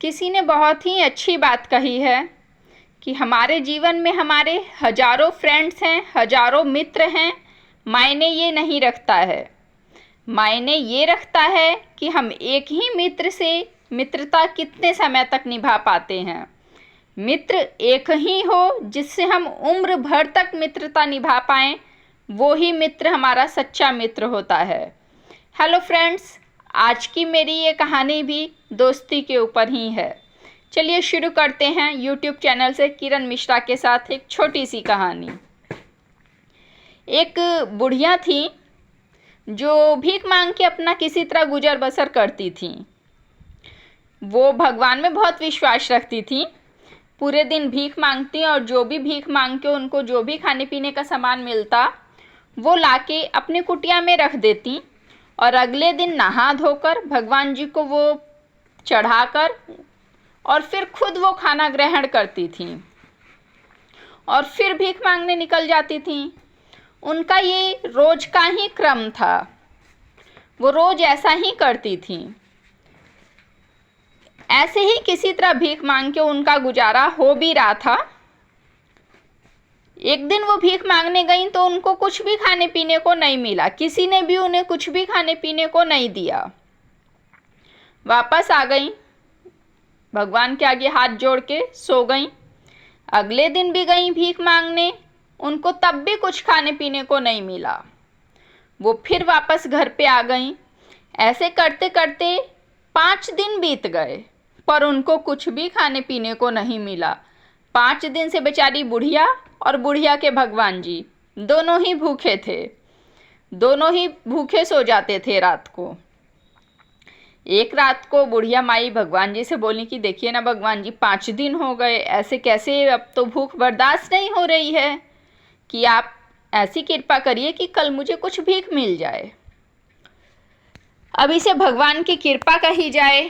किसी ने बहुत ही अच्छी बात कही है कि हमारे जीवन में हमारे हजारों फ्रेंड्स हैं, हजारों मित्र हैं, मायने ये नहीं रखता है। मायने ये रखता है कि हम एक ही मित्र से मित्रता कितने समय तक निभा पाते हैं। मित्र एक ही हो जिससे हम उम्र भर तक मित्रता निभा पाएं, वो ही मित्र हमारा सच्चा मित्र होता है। हेलो फ्रेंड्स, आज की मेरी ये कहानी भी दोस्ती के ऊपर ही है। चलिए शुरू करते हैं यूट्यूब चैनल से किरण मिश्रा के साथ एक छोटी सी कहानी। एक बुढ़िया थी जो भीख मांग के अपना किसी तरह गुजर बसर करती थी। वो भगवान में बहुत विश्वास रखती थी। पूरे दिन भीख मांगती और जो भी भीख मांग के उनको जो भी खाने पीने का सामान मिलता वो लाके अपनी कुटिया में रख देती और अगले दिन नहा धोकर भगवान जी को वो चढ़ाकर और फिर खुद वो खाना ग्रहण करती थी और फिर भीख मांगने निकल जाती थी। उनका ये रोज का ही क्रम था, वो रोज ऐसा ही करती थी। ऐसे ही किसी तरह भीख मांग के उनका गुजारा हो भी रहा था। एक दिन वो भीख मांगने गई तो उनको कुछ भी खाने पीने को नहीं मिला, किसी ने भी उन्हें कुछ भी खाने पीने को नहीं दिया। वापस आ गई, भगवान के आगे हाथ जोड़ के सो गई। अगले दिन भी गई भीख मांगने, उनको तब भी कुछ खाने पीने को नहीं मिला। वो फिर वापस घर पे आ गई। ऐसे करते करते 5 दिन बीत गए पर उनको कुछ भी खाने पीने को नहीं मिला। 5 दिन से बेचारी बुढ़िया और बुढ़िया के भगवान जी दोनों ही भूखे थे, दोनों ही भूखे सो जाते थे रात को। एक रात को बुढ़िया माई भगवान जी से बोली कि देखिए ना भगवान जी, 5 दिन हो गए, ऐसे कैसे, अब तो भूख बर्दाश्त नहीं हो रही है, कि आप ऐसी कृपा करिए कि कल मुझे कुछ भीख मिल जाए। अब इसे भगवान की कृपा कही जाए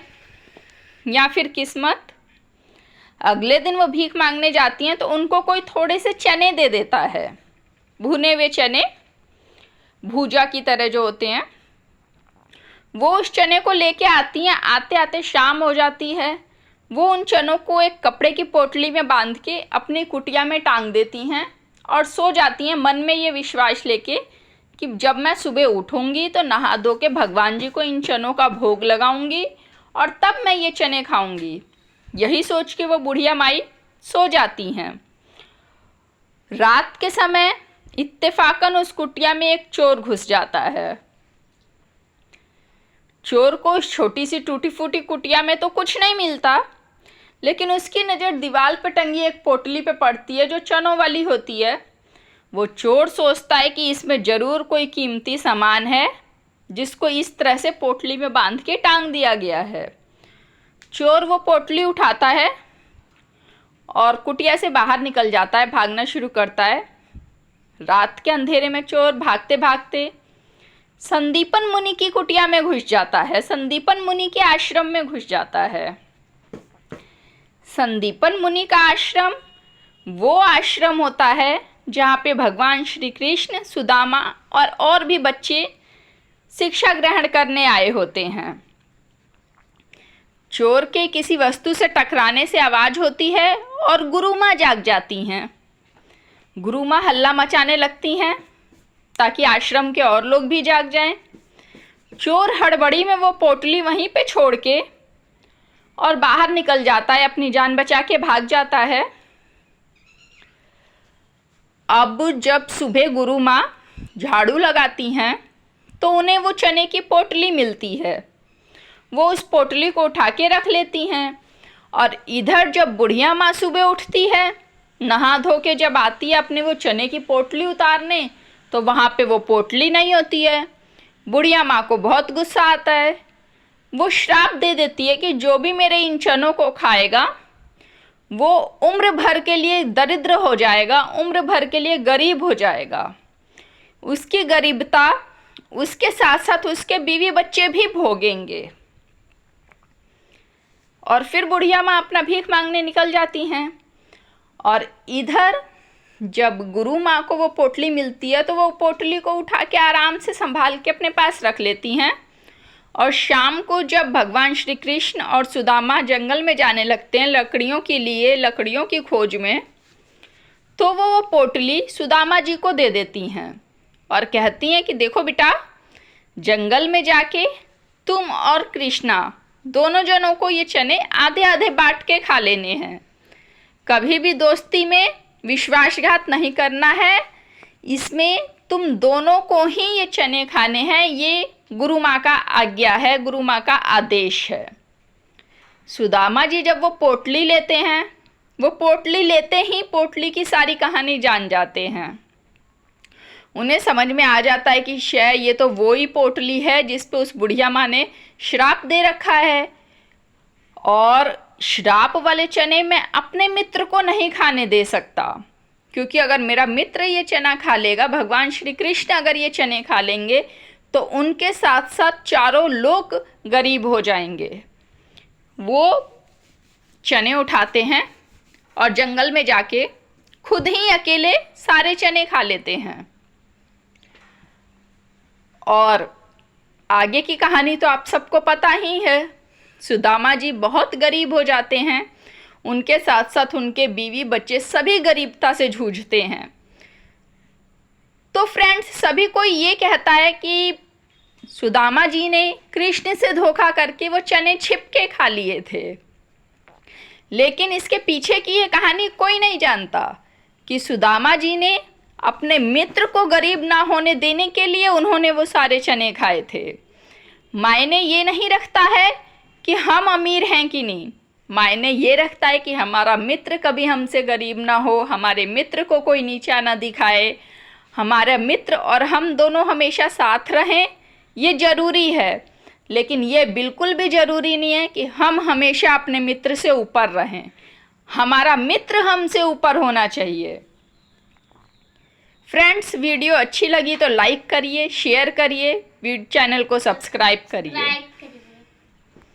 या फिर किस्मत। अगले दिन वो भीख मांगने जाती हैं तो उनको कोई थोड़े से चने दे देता है, भुने हुए चने, भूजा की तरह जो होते हैं। वो उस चने को लेके आती हैं। आते आते शाम हो जाती है। वो उन चनों को एक कपड़े की पोटली में बांध के अपनी कुटिया में टांग देती हैं और सो जाती हैं, मन में ये विश्वास लेके कि जब मैं सुबह उठूंगी तो नहा धो के भगवान जी को इन चनों का भोग लगाऊंगी और तब मैं ये चने खाऊंगी। यही सोच के वो बुढ़िया माई सो जाती हैं। रात के समय इत्तेफाकन उस कुटिया में एक चोर घुस जाता है। चोर को उस छोटी सी टूटी फूटी कुटिया में तो कुछ नहीं मिलता, लेकिन उसकी नज़र दीवार पर टंगी एक पोटली पे पड़ती है जो चनों वाली होती है। वो चोर सोचता है कि इसमें ज़रूर कोई कीमती सामान है जिसको इस तरह से पोटली में बांध के टांग दिया गया है। चोर वो पोटली उठाता है और कुटिया से बाहर निकल जाता है, भागना शुरू करता है। रात के अंधेरे में चोर भागते भागते संदीपन मुनि की कुटिया में घुस जाता है, संदीपन मुनि के आश्रम में घुस जाता है। संदीपन मुनि का आश्रम वो आश्रम होता है जहाँ पे भगवान श्री कृष्ण, सुदामा और भी बच्चे शिक्षा ग्रहण करने आए होते हैं। चोर के किसी वस्तु से टकराने से आवाज़ होती है और गुरु माँ जाग जाती हैं। गुरु माँ हल्ला मचाने लगती हैं ताकि आश्रम के और लोग भी जाग जाएं। चोर हड़बड़ी में वो पोटली वहीं पे छोड़ के और बाहर निकल जाता है, अपनी जान बचा के भाग जाता है। अब जब सुबह गुरु माँ झाड़ू लगाती हैं तो उन्हें वो चने की पोटली मिलती है। वो उस पोटली को उठा के रख लेती हैं और इधर जब बुढ़िया माँ सुबह उठती है, नहा धो के जब आती है अपने वो चने की पोटली उतारने, तो वहाँ पे वो पोटली नहीं होती है। बुढ़िया माँ को बहुत गुस्सा आता है। वो श्राप दे देती है कि जो भी मेरे इन चनों को खाएगा वो उम्र भर के लिए दरिद्र हो जाएगा, उम्र भर के लिए गरीब हो जाएगा। उसकी गरीबता उसके साथ साथ उसके बीवी बच्चे भी भोगेंगे। और फिर बुढ़िया माँ अपना भीख मांगने निकल जाती हैं। और इधर जब गुरु माँ को वो पोटली मिलती है तो वो पोटली को उठा के आराम से संभाल के अपने पास रख लेती हैं और शाम को जब भगवान श्री कृष्ण और सुदामा जंगल में जाने लगते हैं लकड़ियों के लिए, लकड़ियों की खोज में, तो वो पोटली सुदामा जी को दे देती हैं और कहती हैं कि देखो बेटा, जंगल में जाके तुम और कृष्णा दोनों जनों को ये चने आधे आधे बांट के खा लेने हैं। कभी भी दोस्ती में विश्वासघात नहीं करना है, इसमें तुम दोनों को ही ये चने खाने हैं, ये गुरु माँ का आज्ञा है, गुरु माँ का आदेश है। सुदामा जी जब वो पोटली लेते हैं, वो पोटली लेते ही पोटली की सारी कहानी जान जाते हैं। उन्हें समझ में आ जाता है कि शायद ये तो वो ही पोटली है जिस पे उस बुढ़िया माँ ने श्राप दे रखा है, और श्राप वाले चने मैं अपने मित्र को नहीं खाने दे सकता, क्योंकि अगर मेरा मित्र ये चना खा लेगा, भगवान श्री कृष्ण अगर ये चने खा लेंगे तो उनके साथ साथ चारों लोग गरीब हो जाएंगे। वो चने उठाते हैं और जंगल में जाके खुद ही अकेले सारे चने खा लेते हैं। और आगे की कहानी तो आप सबको पता ही है। सुदामा जी बहुत गरीब हो जाते हैं, उनके साथ साथ उनके बीवी बच्चे सभी गरीबता से जूझते हैं। तो फ्रेंड्स, सभी कोई ये कहता है कि सुदामा जी ने कृष्ण से धोखा करके वो चने छिपके खा लिए थे, लेकिन इसके पीछे की ये कहानी कोई नहीं जानता कि सुदामा जी ने अपने मित्र को गरीब ना होने देने के लिए उन्होंने वो सारे चने खाए थे। मायने ये नहीं रखता है कि हम अमीर हैं कि नहीं, मायने ये रखता है कि हमारा मित्र कभी हमसे गरीब ना हो, हमारे मित्र को कोई नीचा ना दिखाए, हमारा मित्र और हम दोनों हमेशा साथ रहें, ये ज़रूरी है। लेकिन ये बिल्कुल भी ज़रूरी नहीं है कि हम हमेशा अपने मित्र से ऊपर रहें। हमारा मित्र हमसे ऊपर होना चाहिए। फ्रेंड्स, वीडियो अच्छी लगी तो लाइक करिए, शेयर करिए, चैनल को सब्सक्राइब करिए।